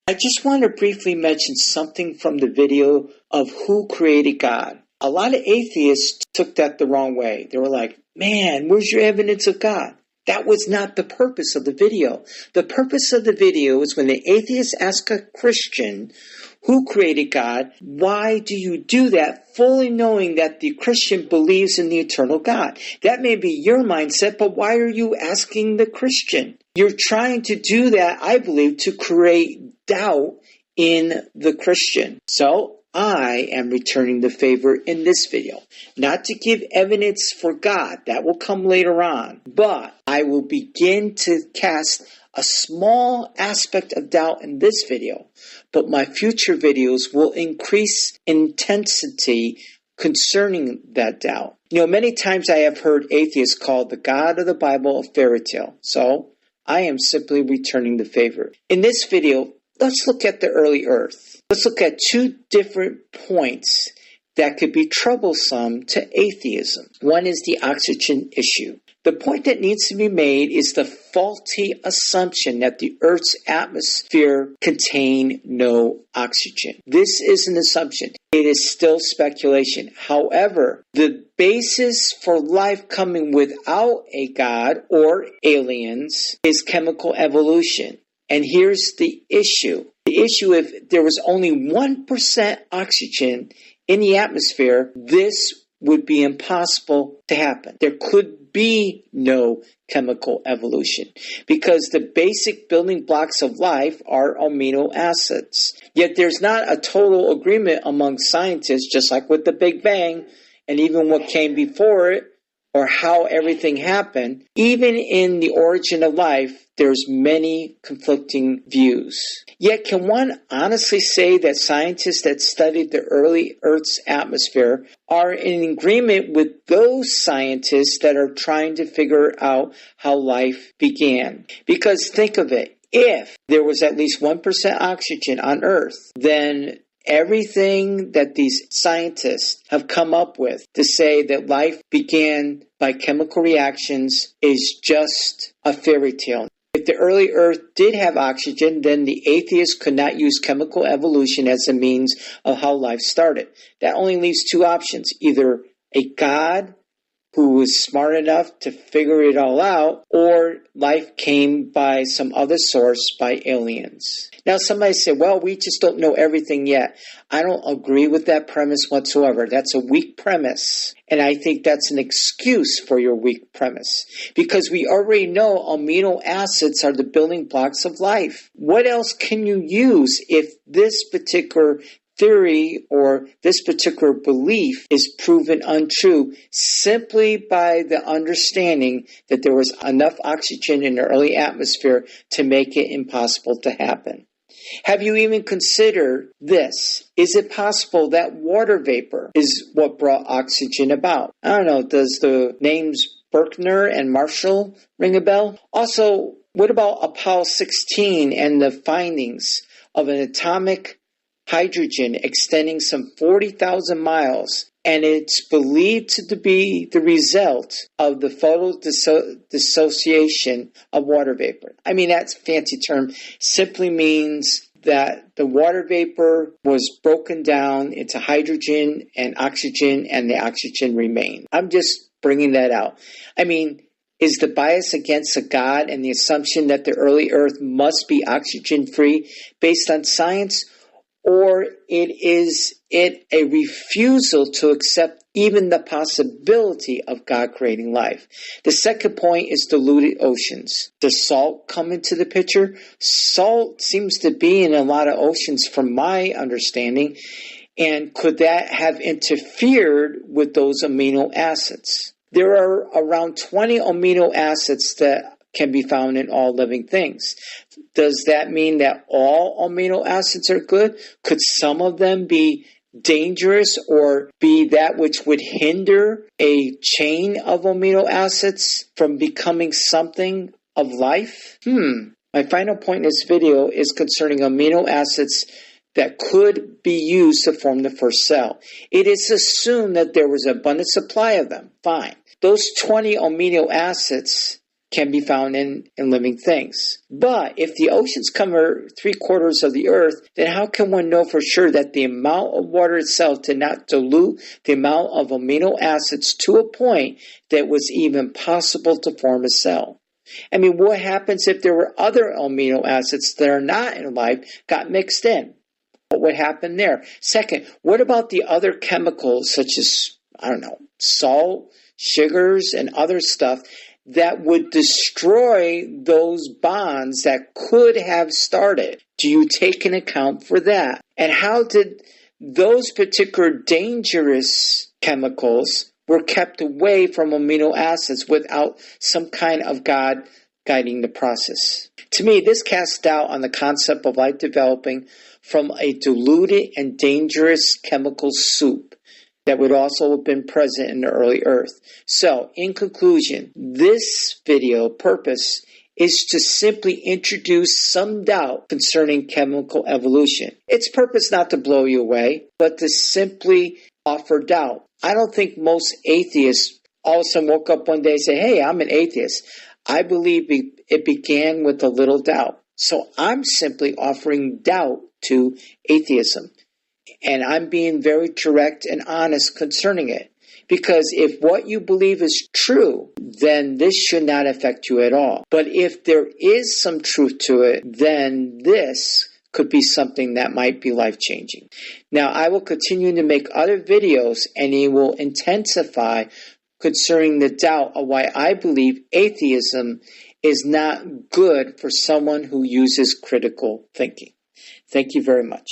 I just want to briefly mention something from the video of who created God. A lot of atheists took that the wrong way. They were like, man, where's your evidence of God? That was not the purpose of the video. The purpose of the video is when the atheist asks a Christian who created God, why do you do that, fully knowing that the Christian believes in the eternal God? That may be your mindset, but why are you asking the Christian? You're trying to do that, I believe, to create doubt in the Christian. So I am returning the favor in this video, not to give evidence for God, that will come later on, but I will begin to cast a small aspect of doubt in this video, but my future videos will increase intensity concerning that doubt. Many times I have heard atheists call the God of the Bible a fairy tale, so I am simply returning the favor. In this video, let's look at the early earth. Let's look at two different points that could be troublesome to atheism. One is the oxygen issue. The point that needs to be made is the faulty assumption that the Earth's atmosphere contained no oxygen. This is an assumption. It is still speculation. However, the basis for life coming without a God or aliens is chemical evolution. And here's the issue. The issue, if there was only 1% oxygen in the atmosphere, this would be impossible to happen. There could be no chemical evolution because the basic building blocks of life are amino acids. Yet there's not a total agreement among scientists, just like with the Big Bang and even what came before it or how everything happened. Even in the origin of life, there's many conflicting views. Yet can one honestly say that scientists that studied the early Earth's atmosphere are in agreement with those scientists that are trying to figure out how life began? Because think of it, if there was at least 1% oxygen on Earth, then everything that these scientists have come up with to say that life began by chemical reactions is just a fairy tale. If the early Earth did have oxygen, then the atheists could not use chemical evolution as a means of how life started. That only leaves two options, either a God who was smart enough to figure it all out, or life came by some other source, by aliens. Now somebody said, well, we just don't know everything yet. I don't agree with that premise whatsoever. That's a weak premise. And I think that's an excuse for your weak premise. Because we already know amino acids are the building blocks of life. What else can you use if this particular theory or this particular belief is proven untrue simply by the understanding that there was enough oxygen in the early atmosphere to make it impossible to happen? Have you even considered this? Is it possible that water vapor is what brought oxygen about? I don't know, does the names Berkner and Marshall ring a bell? Also, what about Apollo 16 and the findings of an atomic hydrogen extending some 40,000 miles, and it's believed to be the result of the photodissociation of water vapor. I mean, that's a fancy term. Simply means that the water vapor was broken down into hydrogen and oxygen, and the oxygen remained. I'm just bringing that out. I mean, is the bias against a God and the assumption that the early Earth must be oxygen-free based on science? Or is it a refusal to accept even the possibility of God creating life? The second point is diluted oceans. Does salt come into the picture? Salt seems to be in a lot of oceans from my understanding. And could that have interfered with those amino acids? There are around 20 amino acids that can be found in all living things. Does that mean that all amino acids are good? Could some of them be dangerous or be that which would hinder a chain of amino acids from becoming something of life? My final point in this video is concerning amino acids that could be used to form the first cell. It is assumed that there was an abundant supply of them. Fine. Those 20 amino acids can be found in living things. But if the oceans cover 3/4 of the earth, then how can one know for sure that the amount of water itself did not dilute the amount of amino acids to a point that was even possible to form a cell? I mean, what happens if there were other amino acids that are not in life got mixed in? What would happen there? Second, what about the other chemicals such as, salt, sugars, and other stuff that would destroy those bonds that could have started? Do you take an account for that? And how did those particular dangerous chemicals were kept away from amino acids without some kind of God guiding the process? To me, this casts doubt on the concept of life developing from a diluted and dangerous chemical soup that would also have been present in the early earth. So, in conclusion, this video purpose is to simply introduce some doubt concerning chemical evolution. Its purpose not to blow you away, but to simply offer doubt. I don't think most atheists all of a sudden woke up one day and say, hey, I'm an atheist. I believe it began with a little doubt. So I'm simply offering doubt to atheism. And I'm being very direct and honest concerning it. Because if what you believe is true, then this should not affect you at all. But if there is some truth to it, then this could be something that might be life-changing. Now, I will continue to make other videos, and it will intensify concerning the doubt of why I believe atheism is not good for someone who uses critical thinking. Thank you very much.